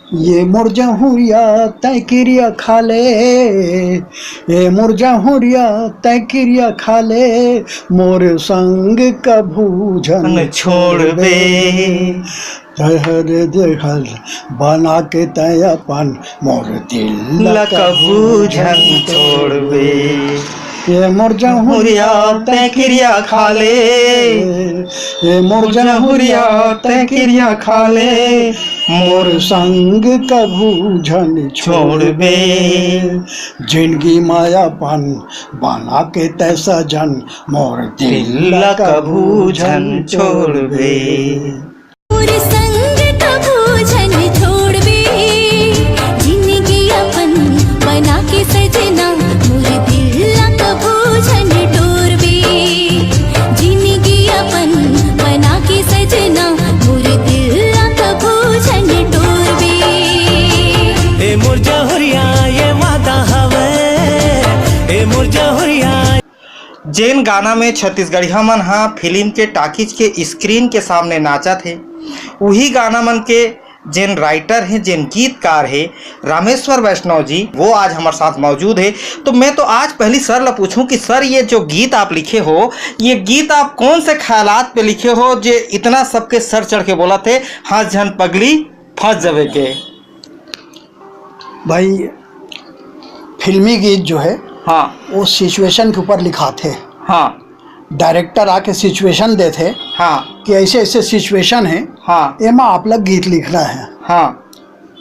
ये मुरझाहुरिया तय क्रिया खा ले, ये मुरझाहुरिया तय क्रिया खा ले, मोर संग कभू झन छोड़बे तहर देखल बना के तय अपन मोर दिल कबू झन छोड़बे। ये मुरझाहुरिया तय क्रिया खा ले, ये मुरझाहुरिया तय क्रिया खा ले, मोर संग कभू झन छोड़बे। जिंदगी मायापन बना के तैसा जन मोर दिल कबू झन छोड़बे। जेन गाना में छत्तीसगढ़िया मन हा फिल्म के टाकीज के स्क्रीन के सामने नाचा थे, वही गाना मन के जेन राइटर हैं, जेन गीतकार है रामेश्वर वैष्णव जी, वो आज हमारे साथ मौजूद है। तो मैं तो आज पहली सर ला पूछूं कि सर ये जो गीत आप लिखे हो, ये गीत आप कौन से ख्यालात पे लिखे हो जे इतना सबके सर चढ़ के बोला थे हाँ झन पगली फंस जावे के? भाई फिल्मी गीत जो है हाँ, वो सिचुएशन के ऊपर लिखा थे। हाँ, डायरेक्टर आके सिचुएशन दे थे, हाँ, कि ऐसे ऐसे सिचुएशन है, हाँ, एमा आप लोग गीत लिखना है। हाँ,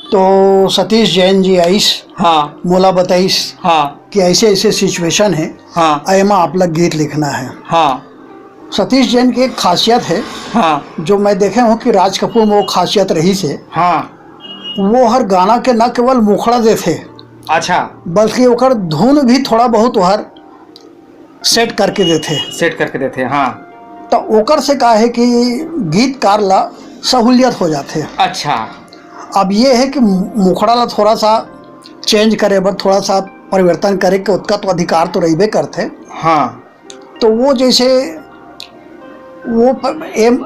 तो सतीश जैन जी आइस, हाँ, मोला बताइस, हाँ, कि ऐसे ऐसे सिचुएशन है, हाँ, एमा आप लोग गीत लिखना है। हाँ, सतीश जैन की एक खासियत है, हाँ, जो मैं देखे हूँ कि राज कपूर में वो खासियत रही से, हाँ, वो हर गाना के न केवल मुखड़ा दे थे, अच्छा, बल्कि ओकर धुन भी थोड़ा बहुत हर सेट करके देते। सेट करके देते, हाँ, तो ओकर से का है कि गीतकार ला सहूलियत हो जाते। अच्छा, अब ये है कि मुखड़ा ला थोड़ा सा चेंज करे बर, थोड़ा सा परिवर्तन करे के उसका तो अधिकार तो रहीबे करते। हाँ, तो वो जैसे वो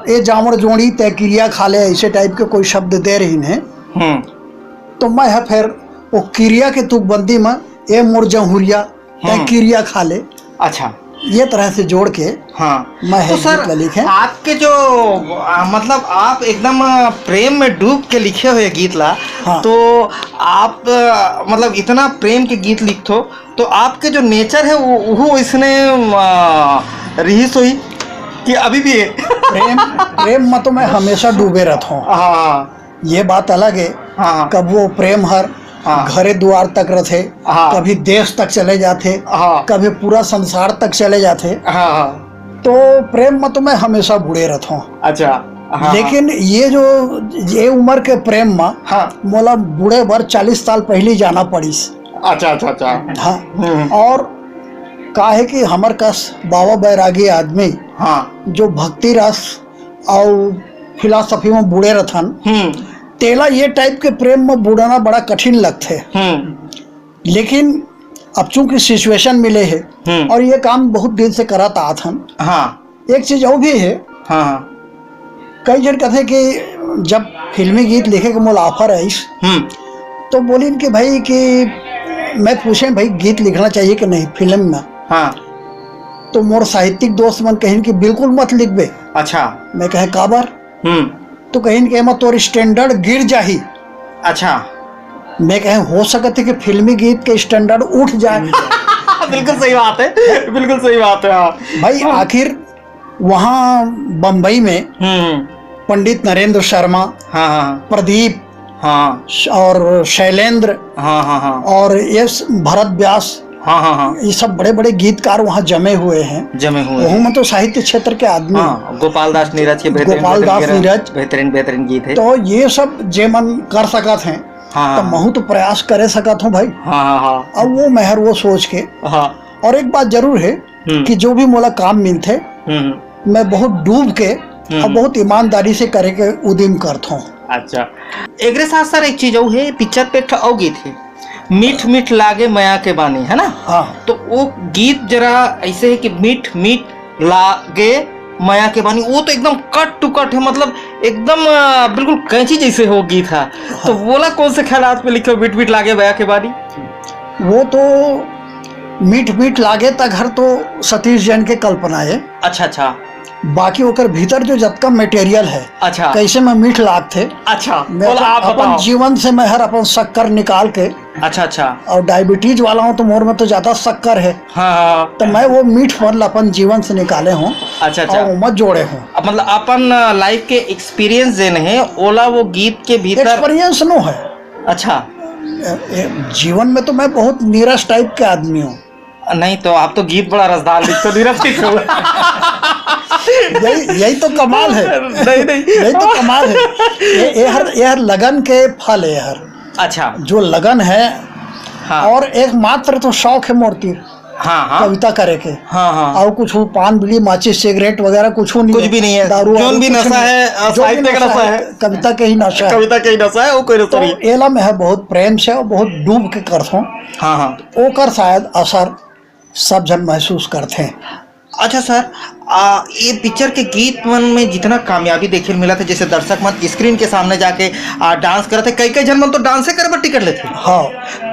ए जामड़ जोड़ी तय क्रिया खा ले, ऐसे टाइप के कोई शब्द दे रही है, तो मैं है फिर वो क्रिया के तुकबंदी में ए मुरझाहुरिया तय क्रिया खा ले, अच्छा, ये तरह से जोड़ के हाँ। मैं तो सर लिखे। आपके जो मतलब आप एकदम प्रेम में डूब के लिखे हुए गीत ला, हाँ। तो आप मतलब इतना प्रेम के गीत लिखते हो, तो आपके जो नेचर है वो इसने रही सोई कि अभी भी है? प्रेम में तो मैं हमेशा डूबे रहता हूँ। हाँ, ये बात अलग है। हाँ, कब वो प्रेम हर हाँ, घरे द्वार तक रहे, हाँ, कभी देश तक चले जाते, हाँ, कभी पूरा संसार तक चले जाते। हाँ, तो प्रेम में तो मैं हमेशा बुड़े रहता हूँ। अच्छा, हाँ, लेकिन ये जो ये उम्र के प्रेम में, हाँ, मोला बूढ़े भर 40 साल पहले जाना पड़ीस। अच्छा, अच्छा, अच्छा, हाँ, और का है कि हमार कस बाबा बैरागी आदमी, हाँ, जो भक्ति रस और फिलासफी में बूढ़े रहथन, तेला ये टाइप के प्रेम में बुड़ाना बड़ा कठिन लगते। लेकिन अब चूंकि सिचुएशन मिले है और ये काम बहुत दिन से करत आत हम। हाँ, एक चीज और भी है, हाँ, कई जन कहते कि जब फिल्मी गीत लिखे के मोल ऑफर आई, तो बोली कि भाई कि मैं पूछे भाई गीत लिखना चाहिए कि नहीं फिल्म में। हाँ, तो मोर साहित्यिक दोस्त मन कहें कि बिल्कुल मत लिखबे। अच्छा, मैं कहे काबर? तो कहीं कि एमा तोर स्टैंडर्ड गिर जाही। अच्छा, मैं कहे हो सकते कि फिल्मी गीत के स्टैंडर्ड उठ जाए। बिल्कुल सही बात है, बिल्कुल सही बात है। हाँ भाई, आखिर वहाँ बम्बई में पंडित नरेंद्र शर्मा, हाँ, हाँ, प्रदीप, हाँ, और शैलेंद्र, हाँ, हाँ, हाँ, और यश भरत व्यास, हाँ, हाँ, हाँ, ये सब बड़े बड़े गीतकार वहाँ जमे हुए हैं। जमे हुए वहाँ में तो साहित्य क्षेत्र के आदमी, हाँ, गोपाल दास नीरज के बेहतरीन गीत है। तो ये सब जे मन कर सकत हैं, हाँ, तो महू तो प्रयास करे सकत हूँ भाई। हाँ, हाँ, हाँ, अब वो मेहर वो सोच के। हाँ, और एक बात जरूर है कि जो भी मोला काम मिलते, मैं बहुत डूब के और बहुत ईमानदारी से करे के उद्यम करता हूँ। अच्छा, एकरे साथ सर एक चीज और है, पिक्चर पे एक और गीत है, मीठ मीठ लागे माया के बानी, है ना? हाँ। तो वो गीत जरा ऐसे है कि मीठ मीठ लागे माया के बानी, वो तो एकदम कट टू कट है, मतलब एकदम बिल्कुल कैंची जैसे हो गई था। तो बोला कौन से ख्यालात पे लिखे बीट बीट लागे बया के बानी? वो तो मीठ लागे तक हर तो सतीश जैन के कल्पना है। अच्छा अच्छा। बाकी ओकर भीतर जो जतका मटेरियल है, अच्छा, कैसे में मीठ लाग थे। अच्छा, बोला आप अपन जीवन से मैं हर अपन शक्कर निकाल के। अच्छा अच्छा। और डायबिटीज वाला हूँ तो मोर में तो ज्यादा शक्कर है। हाँ, तो मैं वो मीठ फल अपन जीवन से निकाले हूँ। अच्छा अच्छा। और मत जोड़े हूँ, मतलब अपन लाइफ के एक्सपीरियंस देने हैं ओला वो गीत के भीतर एक्सपीरियंस नो है। अच्छा, जीवन में तो मैं बहुत नीरस टाइप के आदमी हूँ। नहीं तो आप तो गीत बड़ा रसदार लिखते, नीरस यही तो कमाल है। नहीं यही तो कमाल है। ये हर लगन के फल है हर। अच्छा, जो लगन है। हाँ। और एक मात्र तो शौक है मूर्ति, हाँ हाँ, कविता करे के। हाँ हाँ। और कुछ पान बीड़ी माचिस सिगरेट वगैरह कुछ नहीं, कुछ भी नहीं है। दारू जोन भी नशा है, साहित्य का नशा है, कविता के ही नशा है। कविता के ही नशा है, वो कोई नशा नहीं। तो एला में है बहुत प्रेम से और बहुत डूब के करथों। हाँ हाँ। ओकर शायद असर सब जन महसूस करते हैं। अच्छा सर, ये पिक्चर के गीत मन में जितना कामयाबी देखे मिला था, जैसे दर्शक मन स्क्रीन के सामने जाके डांस कर रहे थे, कई जन मन तो डांसे करे पर टिकट लेते। हाँ।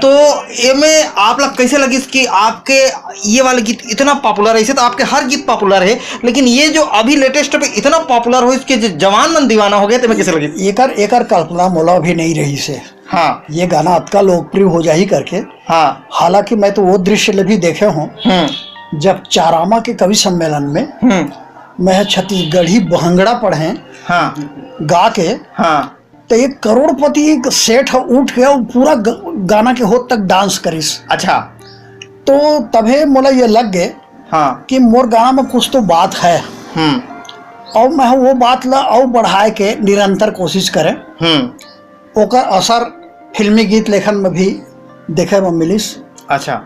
तो ये में आप लोग कैसे लगी कि आपके ये वाले गीत इतना पॉपुलर है? इसे तो आपके हर गीत पॉपुलर है, लेकिन ये जो अभी लेटेस्ट पे इतना पॉपुलर हो, इसके जो जवान मन दीवाना हो गए, तो मैं कैसे लगी? एकर कल्पना मोला भी नहीं रही से। हाँ, ये गाना अतका लोकप्रिय हो जा ही करके। हाँ। हालांकि मैं तो वो दृश्य भी देखे हूँ जब चारामा के कवि सम्मेलन में मैं छत्तीसगढ़ी बहंगड़ा पढ़े। हाँ। गा के। हाँ। तो एक करोड़पति एक सेठ उठ गया, पूरा गाना के होद तक डांस करिस। अच्छा। तो तभे मोला ये लग गए। हाँ। कि मोर गाना में कुछ तो बात है। और मैं वो बात ला और बढ़ाए के निरंतर कोशिश करें। ओकर असर फिल्मी गीत लेखन में भी देखे में मिलिस। अच्छा।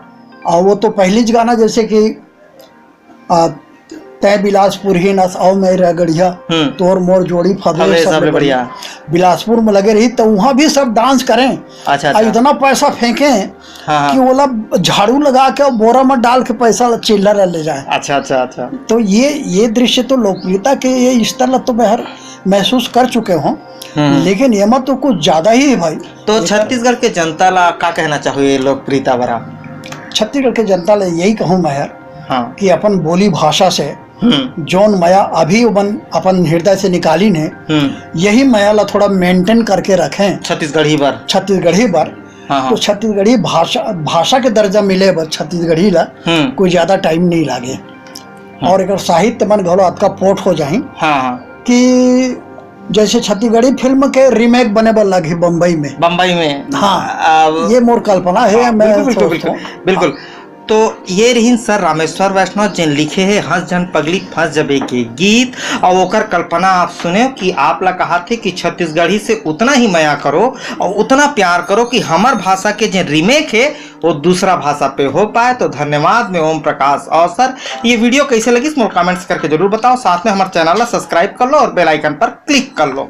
और वो तो पहली गाना जैसे कि तय बिलासपुर ही नस आओ मेरा गढ़िया तोर मोर जोड़ी फबे सब बढ़िया। बिलासपुर में लगे रही तो वहाँ भी सब डांस करें। अच्छा, अच्छा। इतना पैसा फेंके कि वो झाड़ू लगा के बोरा में डाल के पैसा चिल्लर ले जाए। अच्छा अच्छा अच्छा। तो ये दृश्य तो लोकप्रियता के ये स्तर तो मैं हर महसूस कर चुके हूँ। लेकिन ये मत तो कुछ ज्यादा ही है भाई। तो छत्तीसगढ़ के जनता ला क्या कहना चाहिए लोकप्रियता बरा? छत्तीसगढ़ के जनता ले यही कहूँ मैं यार। हाँ। कि अपन बोली भाषा से जोन माया अभी अपन हृदय से निकाली ने, यही माया ला थोड़ा मेंटेन करके रखें छत्तीसगढ़ी बार। हाँ। तो छत्तीसगढ़ी भाषा के दर्जा मिले बस छत्तीसगढ़ी ला कोई ज्यादा टाइम नहीं लागे। और एक साहित्य मन घलो आपका पोर्ट हो जाए। हाँ। कि जैसे छत्तीसगढ़ी फिल्म के रीमेक बने बल लगी बम्बई में। हाँ। ये मोर कल्पना है। बिल्कुल। तो ये रही सर रामेश्वर वैष्णव जिन लिखे हैं हंस जन पगली फंस जबे के गीत। और ओकर कल्पना आप सुने कि आप ला कहा थे कि छत्तीसगढ़ी से उतना ही माया करो और उतना प्यार करो कि हमार भाषा के जो रीमेक है वो दूसरा भाषा पे हो पाए। तो धन्यवाद मैं ओम प्रकाश। और सर ये वीडियो कैसे लगी इसमें कमेंट्स करके जरूर बताओ। साथ में हमारे चैनल ला सब्सक्राइब कर लो और बेल आइकन पर क्लिक कर लो।